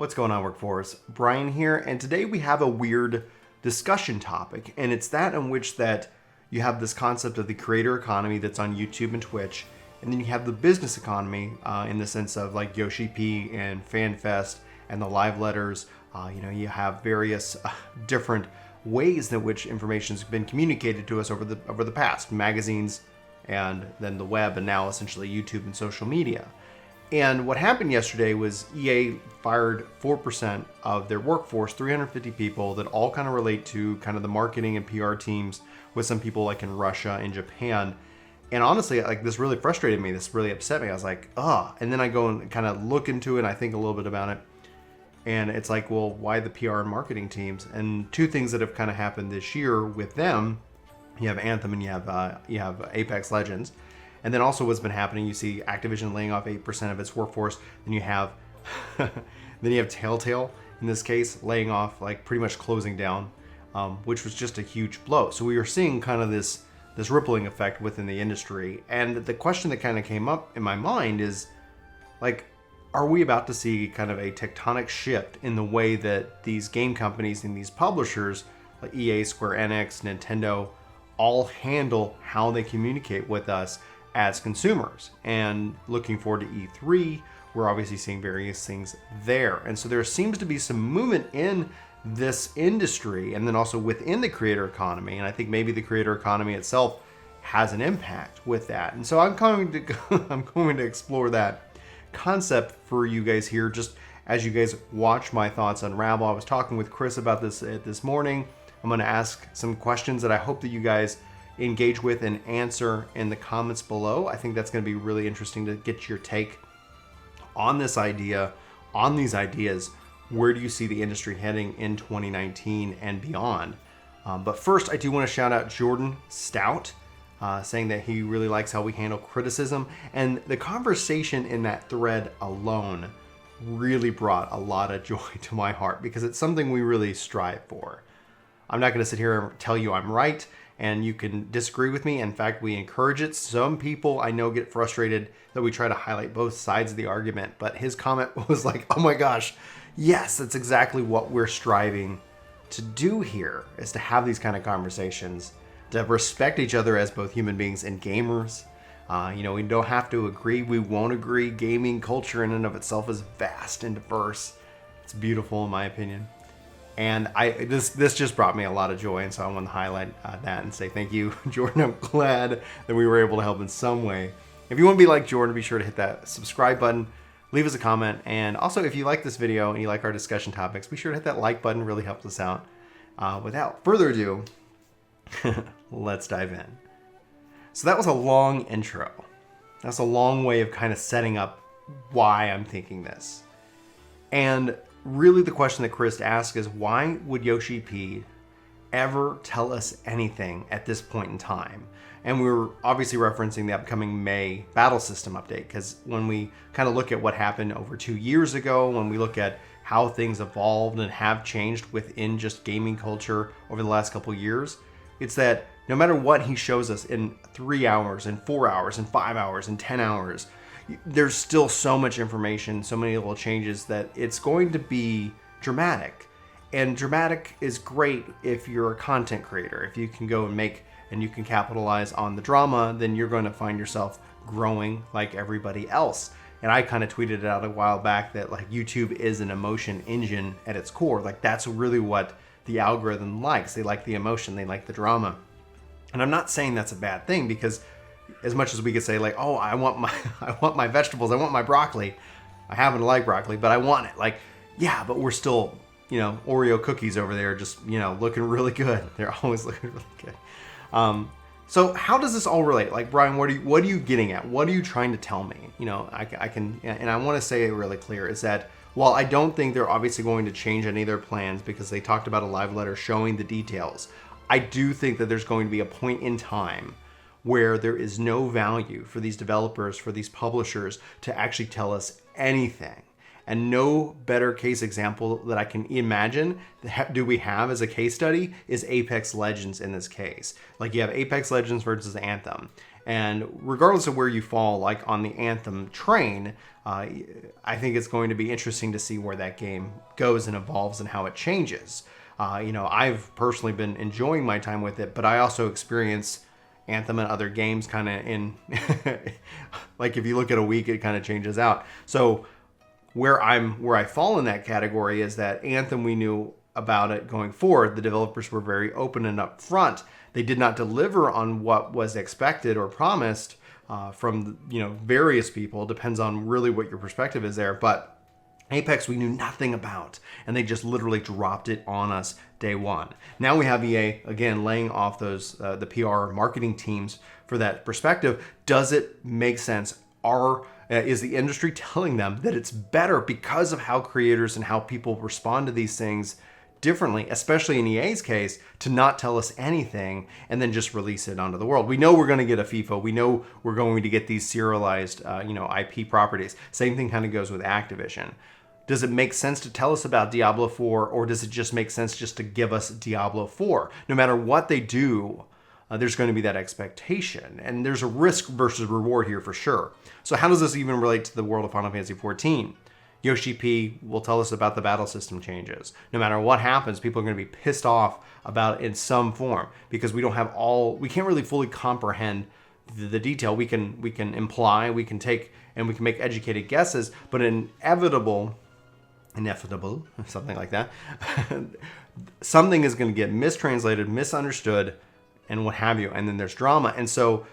What's going on, workforce? Bryan here, and today we have a weird discussion topic, and it's that in which that you have this concept of the creator economy that's on YouTube and Twitch, and then you have the business economy in the sense of like Yoshi-P and FanFest and the live letters. You have various different ways in which information has been communicated to us over the past, magazines and then the web, and now essentially YouTube and social media. And what happened yesterday was EA fired 4% of their workforce, 350 people that all kind of relate to kind of the marketing and PR teams, with some people like in Russia and Japan. And honestly, like, this really frustrated me. This really upset me. I was like, ugh. And then I go and kind of look into it and I think a little bit about it. And it's like, well, why the PR and marketing teams? And two things that have kind of happened this year with them, you have Anthem and you have Apex Legends. And then also what's been happening, you see Activision laying off 8% of its workforce. Then you have Telltale, in this case, laying off, like pretty much closing down, which was just a huge blow. So we are seeing kind of this rippling effect within the industry. And the question that kind of came up in my mind is, like, are we about to see kind of a tectonic shift in the way that these game companies and these publishers, like EA, Square Enix, Nintendo, all handle how they communicate with us as consumers? And looking forward to E3, we're obviously seeing various things there. And so there seems to be some movement in this industry and then also within the creator economy. And I think maybe the creator economy itself has an impact with that. And so I'm going to explore that concept for you guys here, just as you guys watch my thoughts unravel. I was talking with Chris about this morning. I'm going to ask some questions that I hope that you guys engage with and answer in the comments below. I think that's going to be really interesting to get your take on this idea, on these ideas. Where do you see the industry heading in 2019 and beyond? But first, I do want to shout out Jordan Stout, saying that he really likes how we handle criticism. And the conversation in that thread alone really brought a lot of joy to my heart, because it's something we really strive for. I'm not going to sit here and tell you I'm right, and you can disagree with me. In fact, we encourage it. Some people I know get frustrated that we try to highlight both sides of the argument, but his comment was like, oh my gosh, yes, that's exactly what we're striving to do here, is to have these kind of conversations, to respect each other as both human beings and gamers. We don't have to agree. We won't agree. Gaming culture in and of itself is vast and diverse. It's beautiful in my opinion. And this just brought me a lot of joy, and so I want to highlight that and say thank you, Jordan. I'm glad that we were able to help in some way. If you want to be like Jordan, be sure to hit that subscribe button, leave us a comment, and also if you like this video and you like our discussion topics, be sure to hit that like button. It really helps us out. Without further ado, let's dive in. So that was a long intro. That's a long way of kind of setting up why I'm thinking this. And really the question that Chris asked is, why would Yoshi-P ever tell us anything at this point in time? And we were obviously referencing the upcoming May battle system update, because when we kind of look at what happened over 2 years ago, when we look at how things evolved and have changed within just gaming culture over the last couple of years, it's that no matter what he shows us in 3 hours, in 4 hours, in 5 hours, in 10 hours, there's still so much information, so many little changes, that it's going to be dramatic. And dramatic is great if you're a content creator. If you can go and make and you can capitalize on the drama, then you're going to find yourself growing like everybody else. And I kind of tweeted it out a while back that, like, YouTube is an emotion engine at its core. Like, that's really what the algorithm likes. They like the emotion, they like the drama. And I'm not saying that's a bad thing, because as much as we could say, like, oh, I want my vegetables, I want my broccoli. I happen to like broccoli, but I want it. Like, yeah, but we're still, Oreo cookies over there just, looking really good. They're always looking really good. So how does this all relate? Like, Bryan, what are you getting at? What are you trying to tell me? I can, and I want to say it really clear, is that while I don't think they're obviously going to change any of their plans, because they talked about a live letter showing the details, I do think that there's going to be a point in time where there is no value for these developers, for these publishers to actually tell us anything. And no better case example that I can imagine do we have as a case study is Apex Legends in this case. Like, you have Apex Legends versus Anthem. And regardless of where you fall, like on the Anthem train, I think it's going to be interesting to see where that game goes and evolves and how it changes. I've personally been enjoying my time with it, but I also experience Anthem and other games kind of in, like if you look at a week, it kind of changes out. So where I fall in that category is that Anthem, we knew about it going forward. The developers were very open and upfront. They did not deliver on what was expected or promised from various people. Depends on really what your perspective is there. But Apex we knew nothing about, and they just literally dropped it on us day one. Now we have EA again laying off those the PR marketing teams for that perspective. Does it make sense? Is the industry telling them that it's better because of how creators and how people respond to these things differently, especially in EA's case, to not tell us anything and then just release it onto the world? We know we're going to get a FIFA. We know we're going to get these serialized, IP properties. Same thing kind of goes with Activision. Does it make sense to tell us about Diablo 4, or does it just make sense just to give us Diablo 4? No matter what they do, there's going to be that expectation, and there's a risk versus reward here for sure. So how does this even relate to the world of Final Fantasy XIV? Yoshi-P will tell us about the battle system changes. No matter what happens, people are going to be pissed off about it in some form because we can't really fully comprehend the detail. We can imply, we can take, and we can make educated guesses, but inevitable, something like that, something is going to get mistranslated, misunderstood, and what have you, and then there's drama. And so,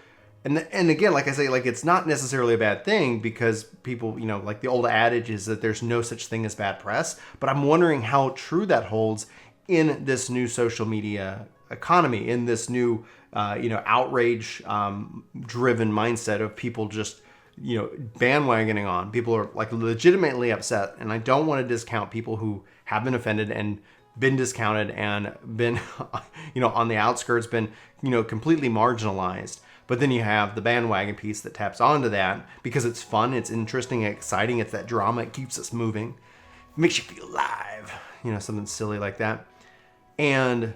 and again, like I say, like it's not necessarily a bad thing because people, like the old adage is that there's no such thing as bad press, but I'm wondering how true that holds in this new social media economy, in this new, outrage driven mindset of people just, bandwagoning on. People are like legitimately upset, and I don't want to discount people who have been offended and been discounted and been, on the outskirts, been, completely marginalized. But then you have the bandwagon piece that taps onto that because it's fun, it's interesting, exciting, it's that drama, it keeps us moving, it makes you feel alive, something silly like that. And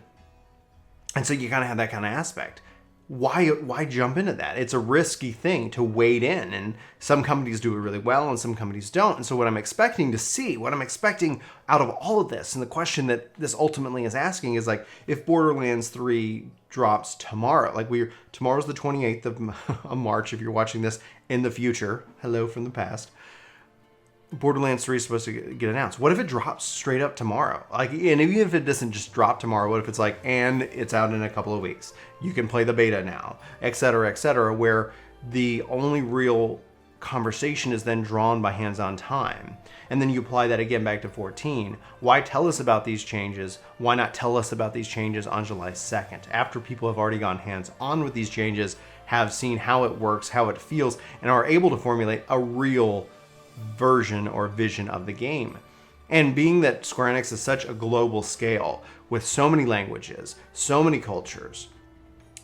so you kind of have that kind of aspect. Why jump into that? It's a risky thing to wade in, and some companies do it really well and some companies don't. And so what I'm expecting out of all of this, and the question that this ultimately is asking is like, if Borderlands 3 drops tomorrow, tomorrow's the 28th of March, if you're watching this in the future, hello from the past, Borderlands 3 is supposed to get announced. What if it drops straight up tomorrow? And even if it doesn't just drop tomorrow, what if it's like, and it's out in a couple of weeks? You can play the beta now, et cetera, where the only real conversation is then drawn by hands-on time. And then you apply that again back to 14. Why tell us about these changes? Why not tell us about these changes on July 2nd, after people have already gone hands-on with these changes, have seen how it works, how it feels, and are able to formulate a real version or vision of the game? And being that Square Enix is such a global scale with so many languages, so many cultures,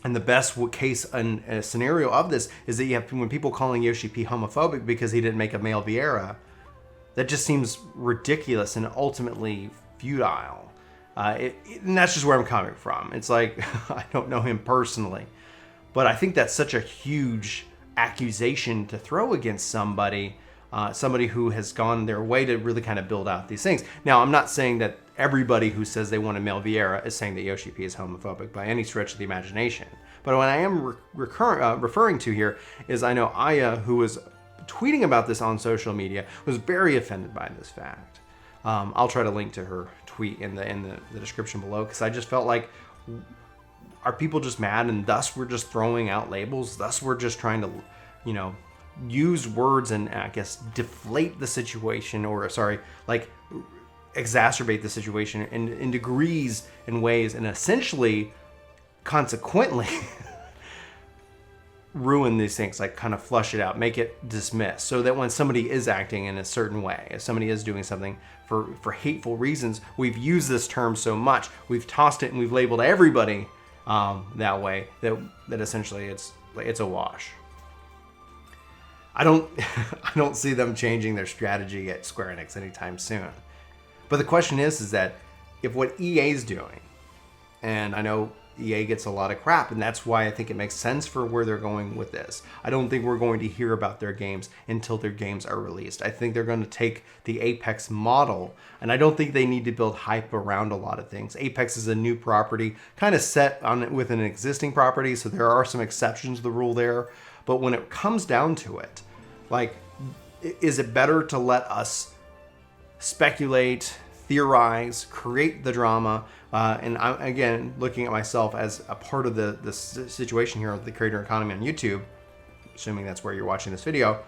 and the best case and scenario of this is that you have when people calling Yoshi-P homophobic because he didn't make a male Viera, that just seems ridiculous and ultimately futile. And that's just where I'm coming from. It's like, I don't know him personally, but I think that's such a huge accusation to throw against somebody who has gone their way to really kind of build out these things. Now, I'm not saying that everybody who says they want a male Viera is saying that Yoshi-P is homophobic by any stretch of the imagination. But what I am referring to here is I know Aya, who was tweeting about this on social media, was very offended by this fact. I'll try to link to her tweet in the description below, because I just felt like, are people just mad and thus we're just throwing out labels? Thus we're just trying to, use words and I guess deflate the situation, or exacerbate the situation in degrees and ways, and essentially consequently ruin these things, like kind of flush it out, make it dismiss, so that when somebody is acting in a certain way, if somebody is doing something for hateful reasons, we've used this term so much, we've tossed it and we've labeled everybody that way, that essentially it's a wash. I don't see them changing their strategy at Square Enix anytime soon. But the question is that if what EA's doing, and I know EA gets a lot of crap, and that's why I think it makes sense for where they're going with this. I don't think we're going to hear about their games until their games are released. I think they're going to take the Apex model, and I don't think they need to build hype around a lot of things. Apex is a new property, kind of set on with an existing property, so there are some exceptions to the rule there. But when it comes down to it, like, is it better to let us speculate, theorize, create the drama? And I'm, again, looking at myself as a part of the situation here with the creator economy on YouTube, assuming that's where you're watching this video,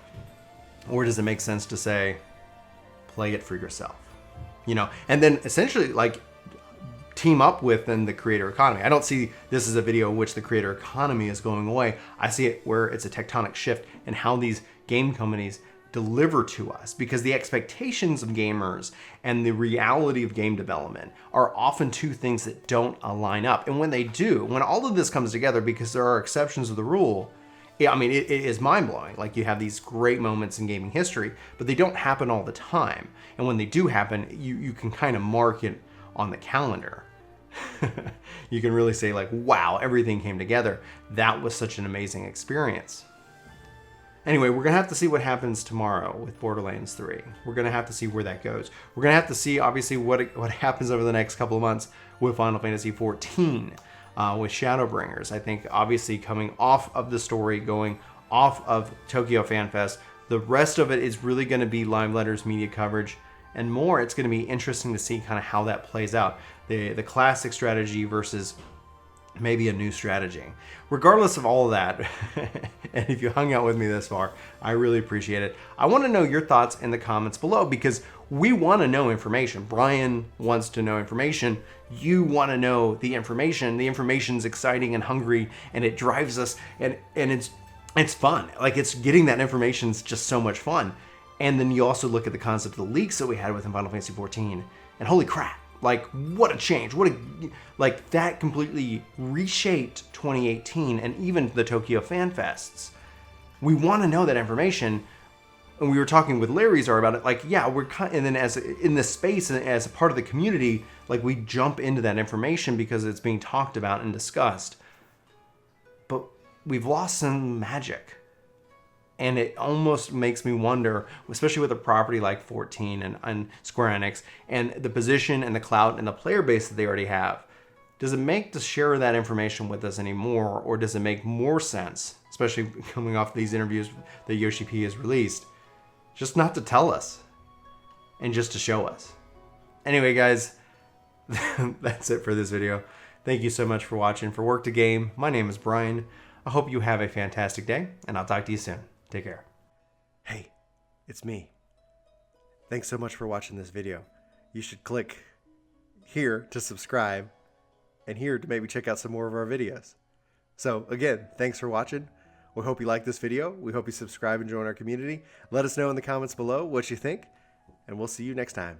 or does it make sense to say, play it for yourself? You know, and then essentially, like, team up with then the creator economy. I don't see this as a video in which the creator economy is going away. I see it where it's a tectonic shift in how these game companies deliver to us, because the expectations of gamers and the reality of game development are often two things that don't align up. And when they do, when all of this comes together, because there are exceptions to the rule, I mean, it is mind-blowing. Like, you have these great moments in gaming history, but they don't happen all the time. And when they do happen, you can kind of mark it on the calendar. You can really say, like, wow, everything came together. That was such an amazing experience. Anyway, we're going to have to see what happens tomorrow with Borderlands 3. We're going to have to see where that goes. We're going to have to see, obviously, what happens over the next couple of months with Final Fantasy XIV, with Shadowbringers. I think, obviously, coming off of the story, going off of Tokyo FanFest, the rest of it is really going to be live letters, media coverage, and more. It's going to be interesting to see kind of how that plays out. The classic strategy versus maybe a new strategy. Regardless of all of that, and if you hung out with me this far, I really appreciate it. I want to know your thoughts in the comments below, because we want to know information. Bryan wants to know information. You want to know the information. The information's exciting and hungry, and it drives us, and it's fun. Like, it's getting that information's just so much fun. And then you also look at the concept of the leaks that we had within Final Fantasy XIV, and holy crap. Like, what a change. Like, that completely reshaped 2018 and even the Tokyo FanFests. We want to know that information. And we were talking with Larry's about it. Like, yeah, and then in this space, and as a part of the community, like, we jump into that information because it's being talked about and discussed. But we've lost some magic. And it almost makes me wonder, especially with a property like 14 and Square Enix, and the position and the clout and the player base that they already have, does it make to share that information with us anymore, or does it make more sense, especially coming off these interviews that Yoshi-P has released, just not to tell us and just to show us? Anyway, guys, that's it for this video. Thank you so much for watching. For Work to Game, my name is Bryan. I hope you have a fantastic day, and I'll talk to you soon. Take care. Hey, it's me. Thanks so much for watching this video. You should click here to subscribe and here to maybe check out some more of our videos. So again, thanks for watching. We hope you like this video. We hope you subscribe and join our community. Let us know in the comments below what you think, and we'll see you next time.